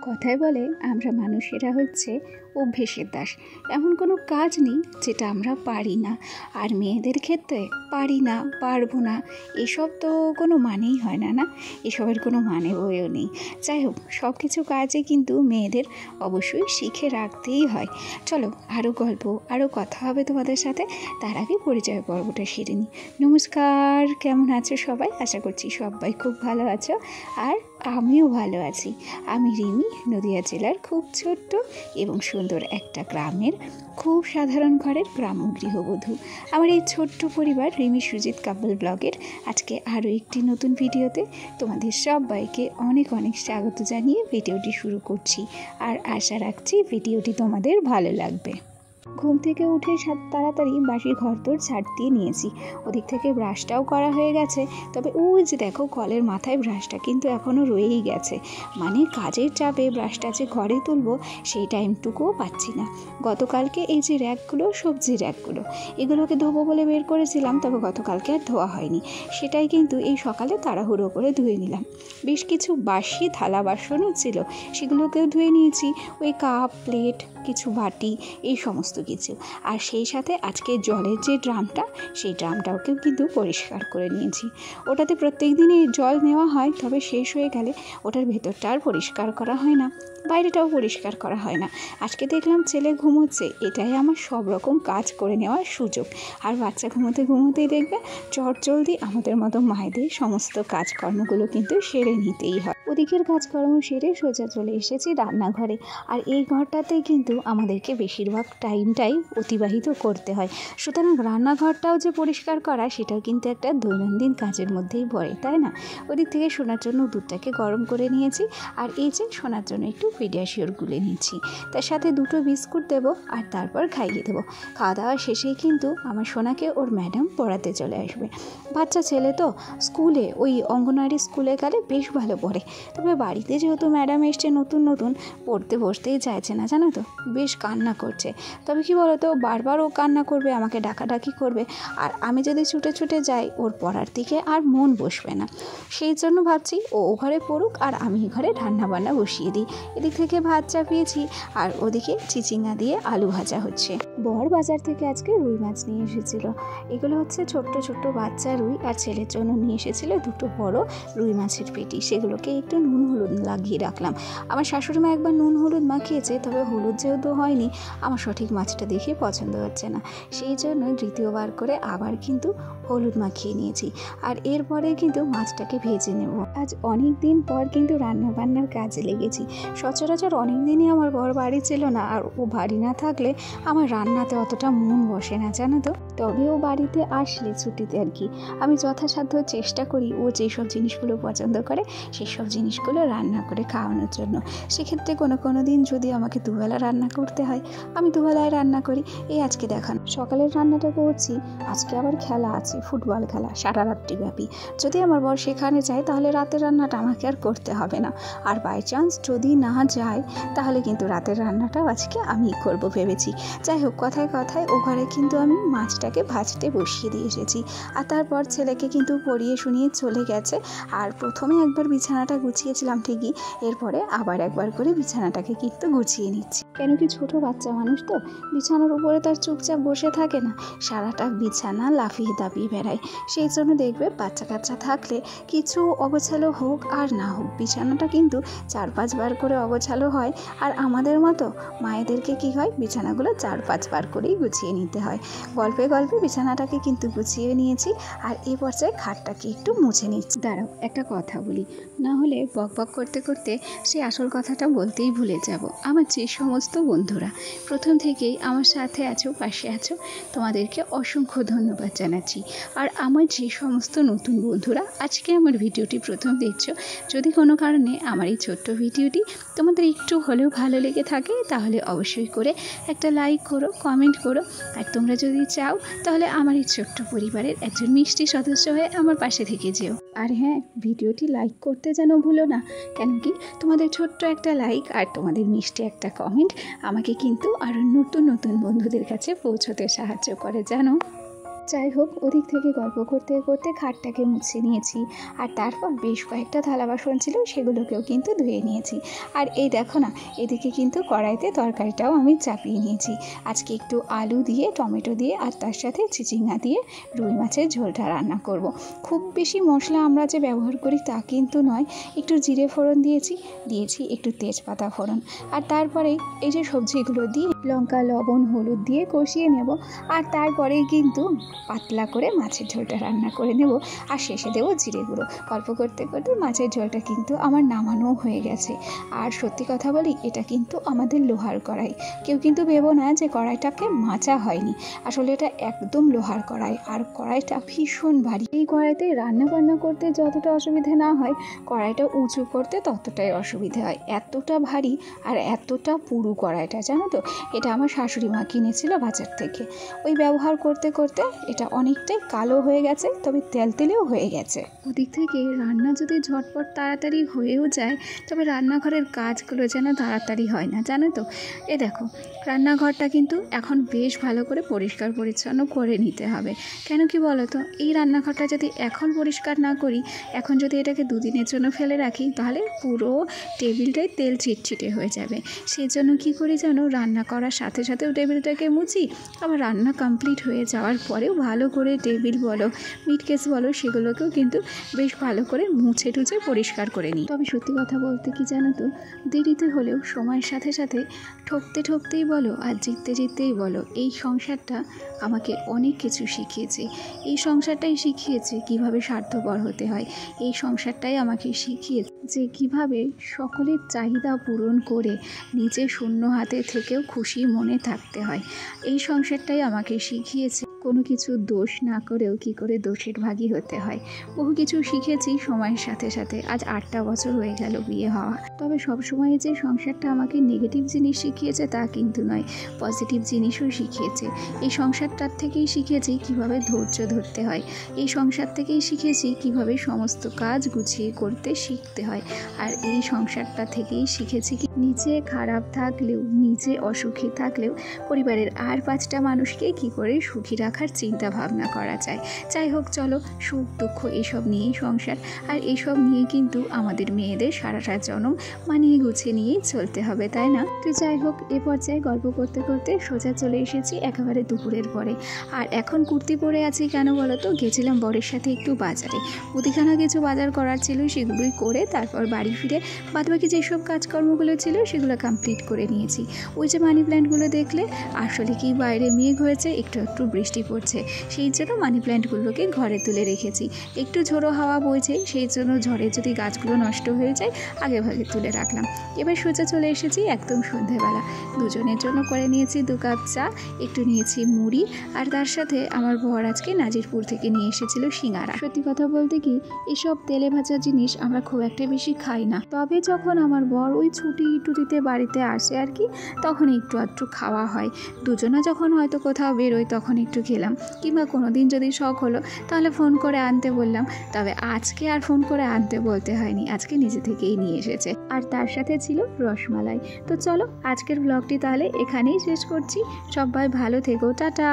কথায় বলে আমরা মানুষেরা হচ্ছে অভ্যেসের দাস। এমন কোনো কাজ নেই যেটা আমরা পারি না, আর মেয়েদের ক্ষেত্রে পারি না, পারবো না, এসব তো কোনো মানেই হয় না, না এসবের কোনো মানে বইও নেই। যাই হোক, সব কিছু কাজে কিন্তু মেয়েদের অবশ্যই শিখে রাখতেই হয়। চলো আরও গল্প, আরও কথা হবে তোমাদের সাথে। তার আগে পরিচয় পর্বটা সেরে নিই। নমস্কার, কেমন আছো সবাই? আশা করছি সবাই খুব ভালো আছো, আর আমিও ভালো আছি। আমি রিমি, নদিয়া জেলার খুব ছোট্ট এবং সুন্দর একটা গ্রামের খুব সাধারণ ঘরের গ্রাম্য গৃহবধূ। আমার এই ছোট্ট পরিবার রিমি সুজিত কাপল ব্লগের আজকে আরও একটি নতুন ভিডিওতে তোমাদের সবাইকে অনেক অনেক স্বাগত জানিয়ে ভিডিওটি শুরু করছি, আর আশা রাখছি ভিডিওটি তোমাদের ভালো লাগবে। ঘুম থেকে উঠে তাড়াতাড়ি বাসির ঘরদোর ঝাড় দিয়ে নিয়েছি। ওদিক থেকে ব্রাশটাও করা হয়ে গেছে, তবে ওই যে দেখো কলের মাথায় ব্রাশটা কিন্তু এখনও রয়েই গেছে। মানে কাজের চাপে ব্রাশটা যে ঘরে তুলবো সেই টাইমটুকুও পাচ্ছি না। গতকালকে এই যে র্যাকগুলো, সবজির র্যাকগুলো, এগুলোকে ধোবো বলে বের করেছিলাম, তবে গতকালকে আর ধোয়া হয়নি। সেটাই কিন্তু এই সকালে তাড়াহুড়ো করে ধুয়ে নিলাম। বেশ কিছু বাসি থালা বাসনও ছিল, সেগুলোকেও ধুয়ে নিয়েছি। ওই কাপ, প্লেট, কিছু বাটি, এই সমস্ত কিছু। আর সেই সাথে আজকে জলের যে ড্রামটা, সেই ড্রামটাকেও কিন্তু পরিষ্কার করে নিয়েছি। ওটাতে প্রত্যেক দিনই জল নেওয়া হয়, তবে শেষ হয়ে গেলে ওটার ভেতরটা আর পরিষ্কার করা হয় না, বাইরেটাও পরিষ্কার করা হয় না। আজকে দেখলাম ছেলে ঘুমোচ্ছে, এটাই আমার সব রকম কাজ করে নেওয়ার সুযোগ। আর বাচ্চা ঘুমোতেই দেখবে চটজলদি আমাদের মতো মায়েদের সমস্ত কাজকর্মগুলো কিন্তু সেরে নিতেই হয়। ওদিকের কাজকর্ম সেরে সোজা চলে এসেছি রান্নাঘরে। আর এই ঘরটাতেই কিন্তু আমাদেরকে বেশিরভাগ টাইমটাই অতিবাহিত করতে হয়, সুতরাং রান্নাঘরটাও যে পরিষ্কার করা, সেটাও কিন্তু একটা দৈনন্দিন কাজের মধ্যেই পড়ে, তাই না? ওদিক থেকে সোনার জন্য দুধটাকে গরম করে নিয়েছি, আর এই যে সোনার জন্য একটু পিডিয়াশিওর গুলে নিচ্ছি। তার সাথে দুটো বিস্কুট দেবো, আর তারপর খাইয়ে দেবো। খাওয়া দাওয়া শেষেই কিন্তু আমার সোনাকে ওর ম্যাডাম পড়াতে চলে আসবে। বাচ্চা ছেলে তো, স্কুলে ওই অঙ্গনওয়াড়ি স্কুলে গেলে বেশ ভালো পড়ে, তবে বাড়িতে যেহেতু ম্যাডাম এসছে নতুন নতুন, পড়তে বসতেই চাইছে না, জানো তো, বেশ কান্না করছে। তবে কি বলো তো, বারবার ও কান্না করবে, আমাকে ডাকাডাকি করবে, আর আমি যদি ছুটে ছুটে যাই ওর পড়ার দিকে আর মন বসবে না। সেই জন্য ভাবছি ও ঘরে পড়ুক, আর আমি ঘরে রান্নাবান্না বসিয়ে দিই। এদিক থেকে ভাত চাপিয়েছি, আর ওদিকে চিচিঙ্গা দিয়ে আলু ভাজা হচ্ছে। বর বাজার থেকে আজকে রুই মাছ নিয়ে এসেছিল। এগুলো হচ্ছে ছোট্ট ছোট্ট বাচ্চা রুই, আর ছেলের জন্য নিয়ে এসেছিল দুটো বড় রুই মাছের পেটি। সেগুলোকে একটু নুন হলুদ লাগিয়ে রাখলাম। আমার শাশুড়িমা একবার নুন হলুদ মাখিয়েছে, তবে হলুদ যেহেতু হয়নি, আমার সঠিক মাছটা দেখে পছন্দ হচ্ছে না, সেই জন্য দ্বিতীয়বার করে আবার কিন্তু হলুদ মাখিয়ে নিয়েছি। আর এরপরে কিন্তু মাছটাকে ভেজে নেব। আজ অনেক দিন পর কিন্তু রান্নাবান্নার কাজে লেগেছি। সচরাচর অনেক দিনই আমার বর বাড়ি ছিল না, আর ও বাড়ি না থাকলে আমার রান্নাতে অতটা মন বসে না, জানো তো। তবে ও বাড়িতে আসলে ছুটিতে আর কি, আমি যথাসাধ্য চেষ্টা করি ও যেসব জিনিসগুলো পছন্দ করে সেই সব জিনিসগুলো রান্না করে খাওয়ানোর জন্য। সেক্ষেত্রে কোনো দিন যদি আমাকে দুবেলা রান্না করতে হয়, আমি দুবেলায় রান্না করি। এই আজকে দেখান সকালের রান্নাটা করছি, আজকে আবার খেলা আছে, ফুটবল খেলা সারা রাত্রি ব্যাপী। যদি আমার বর সেখানে যায় তাহলে রাতের রান্নাটা আমাকে আর করতে হবে না, আর বাই চান্স যদি না যায় তাহলে কিন্তু রাতের রান্নাটাও আজকে আমি করব ভেবেছি। যাই হোক, কথায় কথায় ও ঘরে কিন্তু আমি মাছটাকে ভাজতে বসিয়ে দিয়ে এসেছি। আর তারপর ছেলেকে কিন্তু পড়িয়ে শুনিয়ে চলে গেছে। আর প্রথমে একবার বিছানাটা গুছিয়েছিলাম ঠিকই, এরপরে আবার একবার করে বিছানাটাকে কিন্তু গুছিয়ে নিচ্ছি। কেন কি, ছোট বাচ্চা মানুষ তো, বিছানার উপরে তার চুপচাপ বসে থাকে না, সারাটা বিছানা লাফিয়ে দাপিয়ে বেড়ায়। সেই জন্য দেখবে বাচ্চা কাচ্চা থাকলে কিছু অগোছালো হোক আর না হোক, বিছানাটা কিন্তু 4-5 বার করে অগোছালো হয়। আর আমাদের মতো মায়েদেরকে কি হয়, বিছানাগুলো 4-5 বার করেই গুছিয়ে নিতে হয়। গল্পে গল্পে বিছানাটাকে কিন্তু গুছিয়ে নিয়েছি, আর এই পর্যায়ে খাটটাকে একটু মুছে নিচ্ছি। দাঁড়াও, একটা কথা বলি, না হলে বক বক করতে করতে সেই আসল কথাটা বলতেই ভুলে যাব। আমার যে সমস্ত বন্ধুরা প্রথম থেকেই আমার সাথে আছো, পাশে আছো, তোমাদেরকে অসংখ্য ধন্যবাদ জানাচ্ছি। আর আমার যে সমস্ত নতুন বন্ধুরা আজকে আমার ভিডিওটি প্রথম দেখছো, যদি কোনো কারণে আমার এই ছোট্ট ভিডিওটি তোমাদের একটু হলেও ভালো লেগে থাকে, তাহলে অবশ্যই করে একটা লাইক করো, কমেন্ট করো। আর তোমরা যদি চাও তাহলে আমার এই ছোট্ট পরিবারের একজন মিষ্টি সদস্য হয়ে আমার পাশে থেকে যেও। আর হ্যাঁ, ভিডিওটি লাইক করতে যেন ভুলো না, কেন কি তোমাদের ছোট্ট একটা লাইক আর তোমাদের মিষ্টি একটা কমেন্ট আমাকে কিন্তু আরও নতুন নতুন বন্ধুদের কাছে পৌঁছতে সাহায্য করে, জানো। যাই হোক, ওদিক থেকে গল্প করতে করতে খাটটাকে মুছে নিয়েছি, আর তারপর বেশ কয়েকটা থালা বাসন ছিল সেগুলোকেও কিন্তু ধুয়ে নিয়েছি। আর এই দেখো না, এদিকে কিন্তু কড়াইতে তরকারিটাও আমি চাপিয়ে নিয়েছি। আজকে একটু আলু দিয়ে, টমেটো দিয়ে, আর তার সাথে চিচিঙ্গা দিয়ে রুই মাছের ঝোলটা রান্না করব। খুব বেশি মশলা আমরা যে ব্যবহার করি তা কিন্তু নয়। একটু জিরে ফোড়ন দিয়েছি একটু তেজপাতা ফোড়ন, আর তারপরে এই যে সবজিগুলো দিয়ে লঙ্কা, লবণ, হলুদ দিয়ে কষিয়ে নেব। আর তারপরেই কিন্তু পাতলা করে মাছের ঝোলটা রান্না করে নেব, আর শেষে দেবো জিরে গুঁড়ো। গল্প করতে করতে মাছের ঝোলটা কিন্তু আমার নামানো হয়ে গেছে। আর সত্যি কথা বলি, এটা কিন্তু আমাদের লোহার কড়াই। কেউ কিন্তু ভেবো না যে কড়াইটাকে মাজা হয়নি, আসলে এটা একদম লোহার কড়াই, আর কড়াইটা ভীষণ ভারী। এই কড়াইতে রান্না বান্না করতে যতটা অসুবিধে না হয়, কড়াইটা উঁচু করতে ততটাই অসুবিধে হয়। এতটা ভারী আর এতটা পুরু কড়াইটা, জানো তো। এটা আমার শাশুড়ি মা কিনেছিল বাজার থেকে। ওই ব্যবহার করতে করতে এটা অনেকটাই কালো হয়ে গেছে, তবে তেলতেলেও হয়ে গেছে। ওদিক থেকে রান্না যদি ঝটপট তাড়াতাড়ি হয়েও যায়, তবে রান্নাঘরের কাজগুলো যেন তাড়াতাড়ি হয় না, জানো তো। এ দেখো, রান্নাঘরটা কিন্তু এখন বেশ ভালো করে পরিষ্কার পরিচ্ছন্ন করে নিতে হবে। কেন কি বলো তো, এই রান্নাঘরটা যদি এখন পরিষ্কার না করি, এখন যদি এটাকে দুদিনের জন্য ফেলে রাখি, তাহলে পুরো টেবিলটাই তেল চিটচিটে হয়ে যাবে। সেই জন্য কী করি জানো, রান্না করার সাথে সাথেও টেবিলটাকে মুছি, আবার রান্না কমপ্লিট হয়ে যাওয়ার পরেও ভালো করে টেবিল বলো, মিটকেস বলো, সেগুলোকেও কিন্তু বেশ ভালো করে মুছে টুছে পরিষ্কার করে নিই। তবে সত্যি কথা বলতে কি জানো তো, দেরিতে হলেও সময়ের সাথে সাথে ঠকতেই বলো আর জিততেই বলো, এই সংসারটা আমাকে অনেক কিছু শিখিয়েছে। এই সংসারটাই শিখিয়েছে কিভাবে স্বার্থপর হতে হয়। এই সংসারটাই আমাকে শিখিয়েছে যে কিভাবে সকলের চাহিদা পূরণ করে নিজে শূন্য হাতে থেকেও খুশি মনে থাকতে হয়। এই সংসারটাই আমাকে শিখিয়েছে কোনো কিছু দোষ না করেও কী করে দোষের ভাগী হতে হয়। বহু কিছু শিখেছি সময়ের সাথে সাথে। আজ 8টা বছর হয়ে গেল বিয়ে হওয়া। তবে সবসময় যে সংসারটা আমাকে নেগেটিভ জিনিস শিখিয়েছে তা কিন্তু নয়, পজিটিভ জিনিসও শিখিয়েছে। এই সংসারটার থেকেই শিখেছি কিভাবে ধৈর্য ধরতে হয়। এই সংসার থেকেই শিখেছি কিভাবে সমস্ত কাজ গুছিয়ে করতে শিখতে হয়। আর এই সংসারটা থেকেই শিখেছি কি নিজে খারাপ থাকলেও, নিজে অসুখী থাকলেও পরিবারের আর 5টা মানুষকে কি করে সুখী রাখার চিন্তা ভাবনা করা যায়। যাই হোক, চলো, সুখ দুঃখ এসব নিয়েই সংসার, আর এসব নিয়ে কিন্তু আমাদের মেয়েদের সারাটা জন্ম মানিয়ে গুছিয়ে নিয়েই চলতে হবে, তাই না? তো যাই হোক, এ পর্যায়ে গল্প করতে করতে সোজা চলে এসেছি একেবারে দুপুরের পরে। আর এখন কুর্তি পরে আছি কেন বলো তো, গেছিলাম বরের সাথে একটু বাজারে। মুদিখানা কিছু বাজার করার ছিল, সেগুলোই করে তারপর বাড়ি ফিরে বাদবাকি যেসব কাজকর্মগুলো ছিল সেগুলো কমপ্লিট করে নিয়েছি। ওই যে মানি প্ল্যান্টগুলো দেখলে, আসলে কি বাইরে মেঘ হয়েছে, একটু একটু বৃষ্টি পড়ছে, সেই জন্য মানি প্ল্যান্টগুলোকে ঘরে তুলে রেখেছি। একটু ঝোড়ো হাওয়া বইছে, সেই জন্য ঝড়ে যদি গাছগুলো নষ্ট হয়ে যায় আগে ভাগে তুলে রাখলাম। এবার সোজা চলে এসেছি একদম সন্ধ্যেবেলা। দুজনের জন্য করে নিয়েছি 2 কাপ চা, একটু নিয়েছি মুড়ি, আর তার সাথে আমার বর আজকে নাজিরপুর থেকে নিয়ে এসেছিল সিঙ্গারা। সত্যি কথা বলতে কি, এসব তেলে ভাজা জিনিস আমরা খুব একটা বেশি খাই না। তবে যখন আমার বর ওই ছুটি টুটিতে বাড়িতে আসে আর কি, তখন একটু আধটু খাওয়া হয়। দুজনা যখন হয়তো কোথাও বেরোই তখন একটু খেলাম, কিংবা কোনো দিন যদি শখ হলো তাহলে ফোন করে আনতে বললাম। তবে আজকে আর ফোন করে আনতে বলতে হয়নি, আজকে নিজে থেকেই নিয়ে এসেছে, আর তার সাথে ছিল রসমালাই। তো চলো, আজকের ব্লগটি তাহলে এখানেই শেষ করছি। সবাই ভালো থেকো, টাটা।